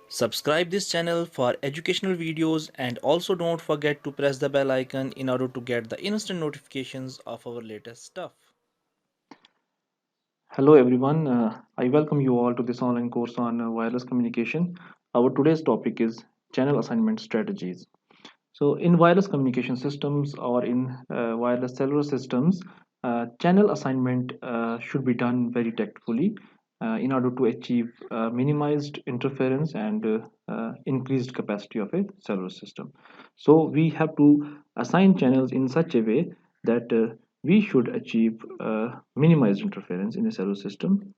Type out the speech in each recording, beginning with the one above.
Subscribe this channel for educational videos and also don't forget to press the bell icon in order to get the instant notifications of our latest stuff. Hello everyone, I welcome you all to this online course on wireless communication. Our today's topic is channel assignment strategies. So in wireless communication systems or in wireless cellular systems, channel assignment should be done very tactfully in order to achieve minimized interference and increased capacity of a cellular system. So we have to assign channels in such a way that we should achieve minimized interference in a cellular system.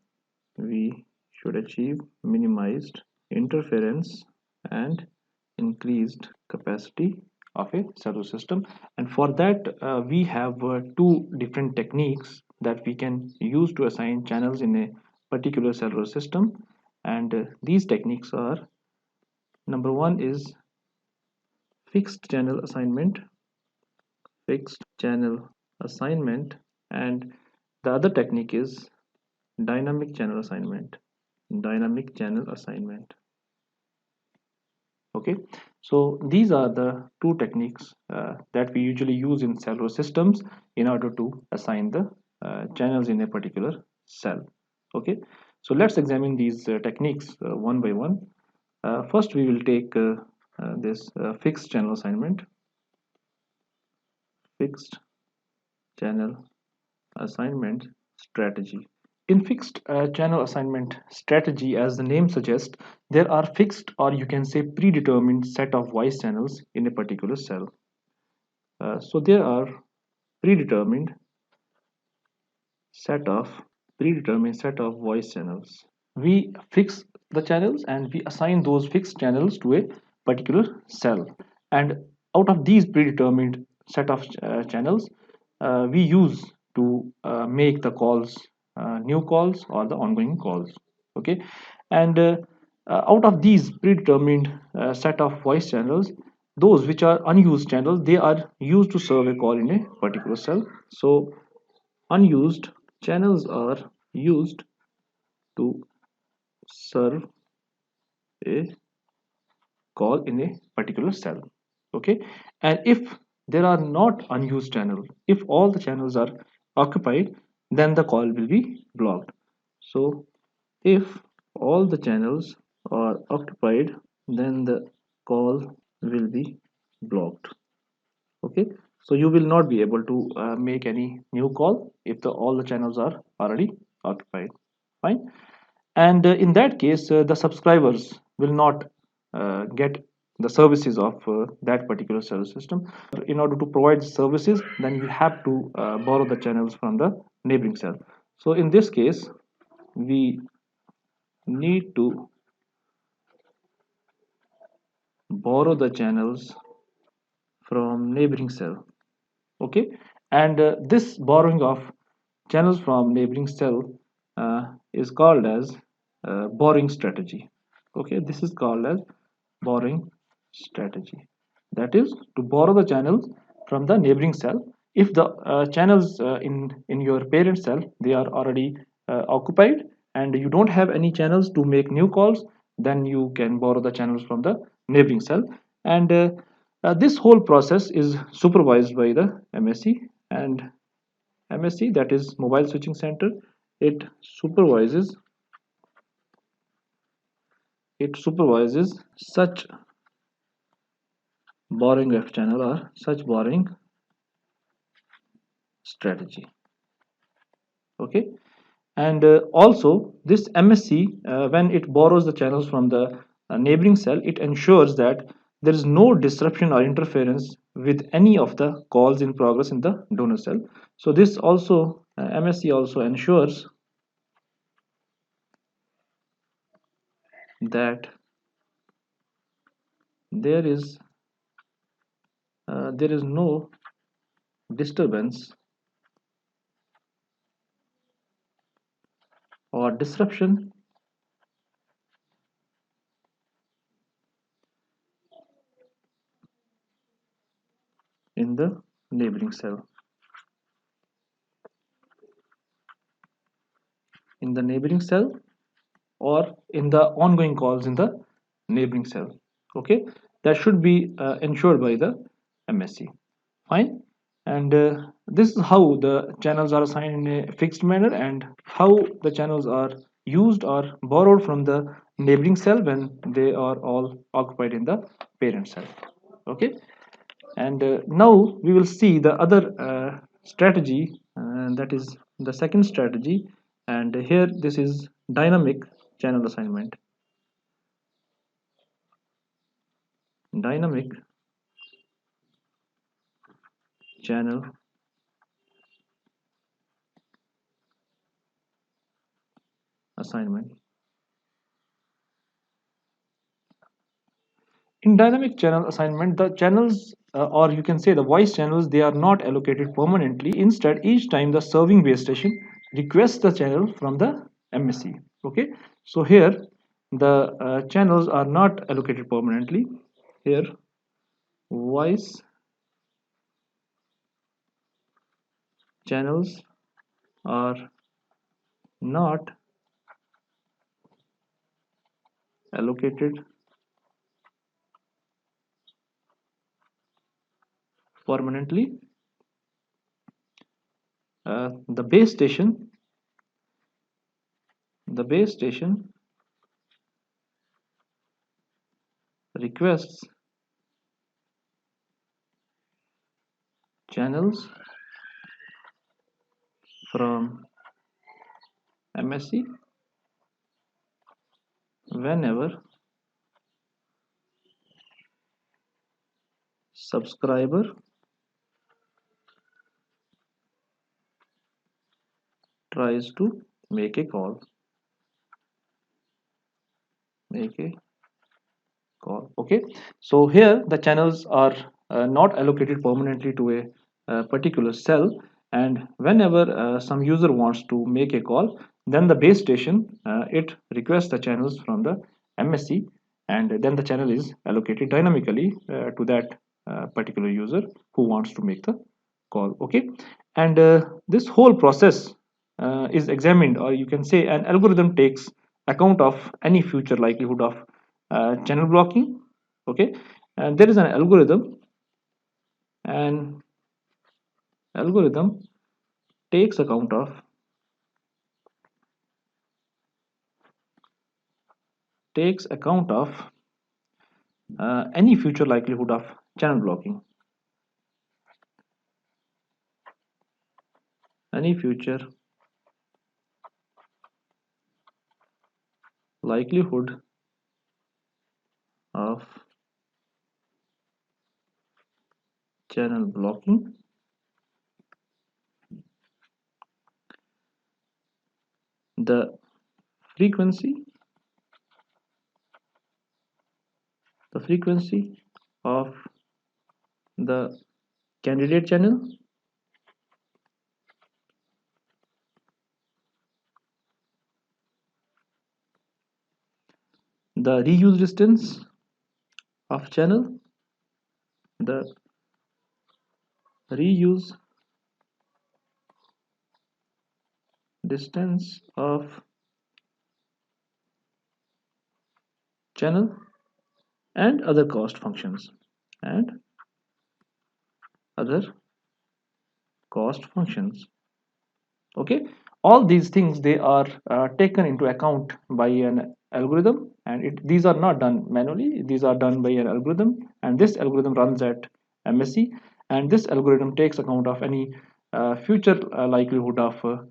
We should achieve minimized interference and increased capacity of a cellular system, and for that we have two different techniques that we can use to assign channels in a particular cellular system. And these techniques are: number one is fixed channel assignment, fixed channel assignment, and the other technique is dynamic channel assignment, dynamic channel assignment. Okay, so these are the two techniques that we usually use in cellular systems in order to assign the channels in a particular cell. Okay, so let's examine these techniques one by one. First we will take this fixed channel assignment, fixed channel assignment strategy. In fixed channel assignment strategy, as the name suggests, there are fixed, or you can say predetermined, set of voice channels in a particular cell. So there are predetermined set of voice channels. We fix the channels and we assign those fixed channels to a particular cell. And out of these predetermined set of channels, we use to make the calls, new calls or the ongoing calls. Okay, and out of these predetermined set of voice channels, those which are unused channels, they are used to serve a call in a particular cell. So unused channels are used to serve a call in a particular cell. Okay, and if there are not unused channels, if all the channels are occupied, then the call will be blocked. So if all the channels are occupied, then the call will be blocked. Okay, so you will not be able to make any new call if all the channels are already occupied. Fine. And in that case the subscribers will not get the services of that particular service system. In order to provide services, then you have to borrow the channels from the neighboring cell. So in this case we need to borrow the channels from neighboring cell. Okay, and this borrowing of channels from neighboring cell is called as borrowing strategy. Okay, this is called as borrowing strategy. That is to borrow the channels from the neighboring cell. If the channels in your parent cell, they are already occupied and you don't have any channels to make new calls, then you can borrow the channels from the neighboring cell. And this whole process is supervised by the MSC. And MSC, that is Mobile Switching Center, it supervises such borrowing of channel or such borrowing strategy. Okay, and also this MSC, when it borrows the channels from the neighboring cell, it ensures that there is no disruption or interference with any of the calls in progress in the donor cell. So this also MSC also ensures that there is no disturbance or disruption in the neighboring cell, or in the ongoing calls in the neighboring cell. Okay, that should be ensured by the MSc. Fine. And this is how the channels are assigned in a fixed manner, and how the channels are used or borrowed from the neighboring cell when they are all occupied in the parent cell. Okay, and now we will see the other strategy, that is the second strategy. And here this is dynamic channel assignment. Dynamic channel assignment. In dynamic channel assignment, the channels, or you can say the voice channels, they are not allocated permanently. Instead, each time the serving base station requests the channel from the MSc. Okay, so here the channels are not allocated permanently. Here, voice channels are not allocated permanently. The base station, the base station requests channels from MSc whenever subscriber tries to make a call. Make a call. Okay, so here the channels are not allocated permanently to a particular cell, and whenever some user wants to make a call, then the base station it requests the channels from the MSc, and then the channel is allocated dynamically to that particular user who wants to make the call. Okay, and this whole process is examined, or you can say an algorithm takes account of any future likelihood of channel blocking. Okay, and there is an an algorithm takes account of takes account of any future likelihood of channel blocking. Any future likelihood of channel blocking. The frequency, the frequency of the candidate channel, the reuse distance of channel, the reuse distance of channel, and other cost functions, and other cost functions. Okay, all these things, they are taken into account by an algorithm, and these are not done manually, these are done by an algorithm, and this algorithm runs at MSc, and this algorithm takes account of any future likelihood of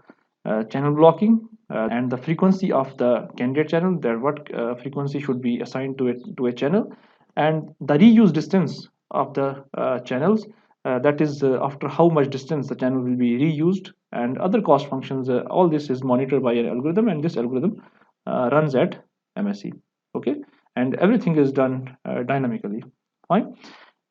channel blocking, and the frequency of the candidate channel, that what frequency should be assigned to a channel, and the reuse distance of the channels, that is after how much distance the channel will be reused, and other cost functions. All this is monitored by an algorithm, and this algorithm runs at MSc. Okay, and everything is done dynamically. Fine.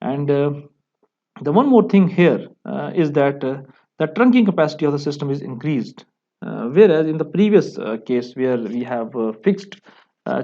And the one more thing here is that the trunking capacity of the system is increased, whereas in the previous case where we have fixed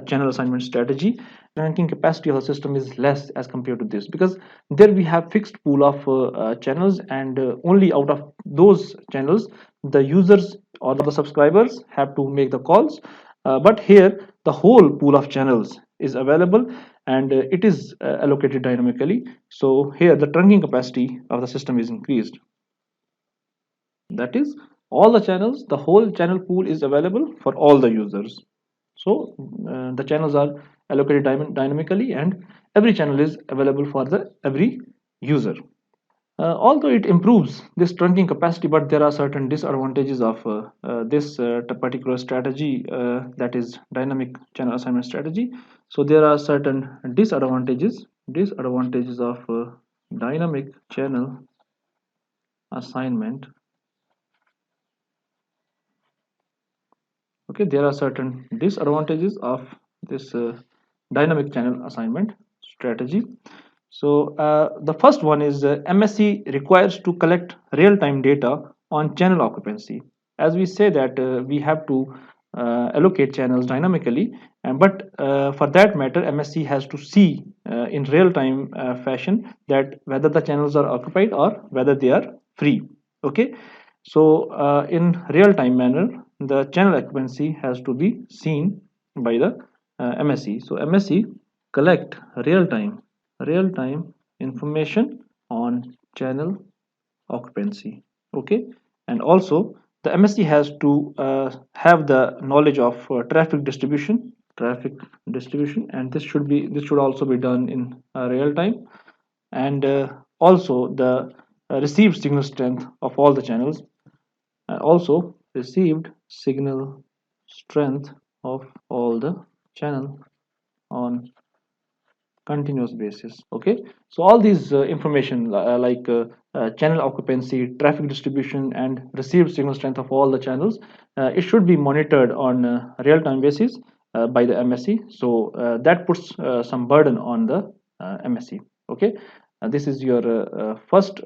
channel assignment strategy, trunking capacity of the system is less as compared to this, because there we have fixed pool of channels, and only out of those channels the users or the subscribers have to make the calls. But here the whole pool of channels is available, and it is allocated dynamically. So here the trunking capacity of the system is increased. That is, all the channels, the whole channel pool is available for all the users. So the channels are allocated dynamically, and every channel is available for the every user. Although it improves this trunking capacity, but there are certain disadvantages of this particular strategy, that is dynamic channel assignment strategy. So there are certain disadvantages of dynamic channel assignment. Okay, there are certain disadvantages of this dynamic channel assignment strategy. So the first one is MSC requires to collect real-time data on channel occupancy. As we say that we have to allocate channels dynamically, but for that matter, MSC has to see in real-time fashion that whether the channels are occupied or whether they are free. Okay, so in real-time manner, the channel occupancy has to be seen by the MSC. So MSC collect real-time information on channel occupancy. Okay, and also the MSC has to have the knowledge of traffic distribution, and this should also be done in real time, and also the received signal strength of all the channels, also received signal strength of all the channel on continuous basis. Okay, so all these information like channel occupancy, traffic distribution, and received signal strength of all the channels, it should be monitored on real-time basis by the MSC. So that puts some burden on the MSC. Okay, this is your first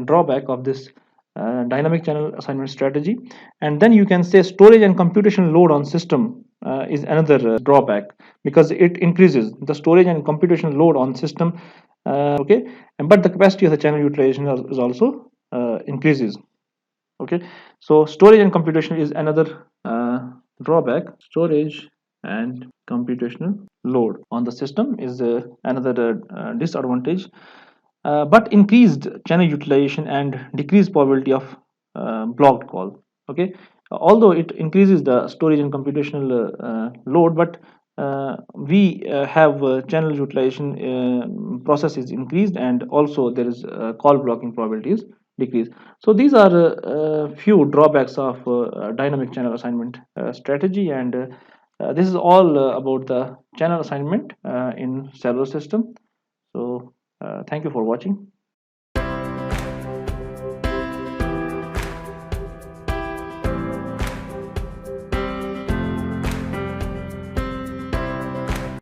drawback of this dynamic channel assignment strategy. And then you can say storage and computation load on system is another drawback, because it increases the storage and computation load on system. Okay, but the capacity of the channel utilization is also increases. Okay, so storage and computation is another drawback. Storage and computational load on the system is another disadvantage, but increased channel utilization and decreased probability of blocked call. Okay, although it increases the storage and computational load, but we have channel utilization process is increased, and also there is call blocking probabilities decrease. So these are few drawbacks of dynamic channel assignment strategy, and this is all about the channel assignment in cellular system. So thank you for watching.